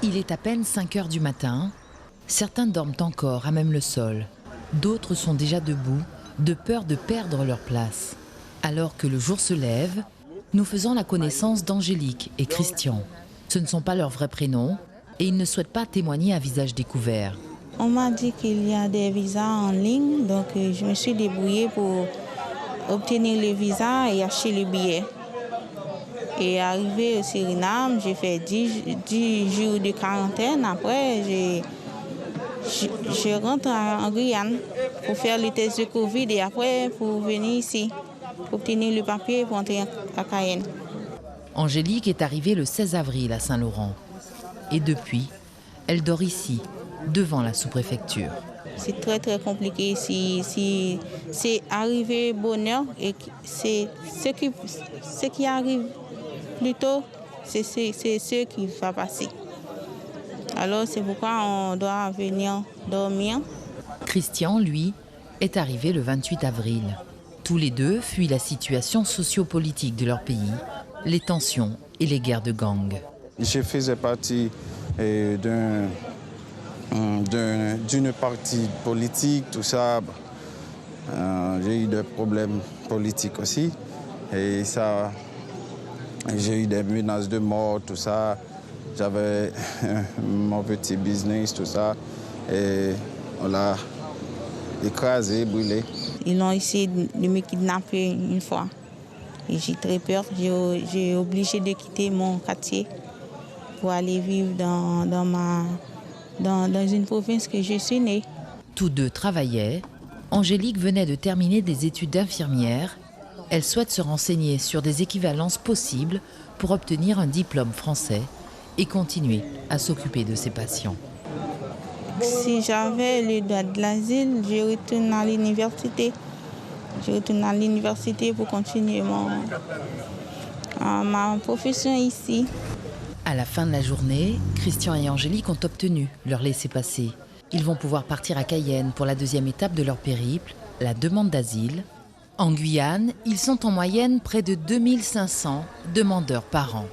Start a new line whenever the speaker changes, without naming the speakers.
Il est à peine 5 heures du matin. Certains dorment encore à même le sol. D'autres sont déjà debout, de peur de perdre leur place. Alors que le jour se lève, nous faisons la connaissance d'Angélique et Christian. Ce ne sont pas leurs vrais prénoms et ils ne souhaitent pas témoigner à visage découvert.
On m'a dit qu'il y a des visas en ligne, donc je me suis débrouillée pour obtenir le visa et acheter le billet. Et arrivé au Suriname, j'ai fait 10 jours de quarantaine. Après, je rentre en Guyane pour faire le test de Covid et après pour venir ici, pour obtenir le papier pour entrer à Cayenne.
Angélique est arrivée le 16 avril à Saint-Laurent. Et depuis, elle dort ici, devant la sous-préfecture.
C'est très très compliqué ici. C'est arrivé bonheur et c'est ce qui arrive plus tôt, c'est ce qui va passer. Alors c'est pourquoi on doit venir dormir.
Christian, lui, est arrivé le 28 avril. Tous les deux fuient la situation sociopolitique de leur pays, les tensions et les guerres de gangs.
Je faisais partie d'une partie politique, tout ça. J'ai eu des problèmes politiques aussi. Et ça, j'ai eu des menaces de mort, tout ça. J'avais mon petit business, tout ça. Et on l'a écrasé, brûlé.
Ils ont essayé de me kidnapper une fois. Et j'ai très peur. J'ai obligé de quitter mon quartier pour aller vivre dans une province que je suis née.
Tous deux travaillaient. Angélique venait de terminer des études d'infirmière. Elle souhaite se renseigner sur des équivalences possibles pour obtenir un diplôme français et continuer à s'occuper de ses patients.
Si j'avais le droit de l'asile, je retourne à l'université. Je retourne à l'université pour continuer ma profession ici.
À la fin de la journée, Christian et Angélique ont obtenu leur laissez-passer. Ils vont pouvoir partir à Cayenne pour la deuxième étape de leur périple, la demande d'asile. En Guyane, ils sont en moyenne près de 2500 demandeurs par an.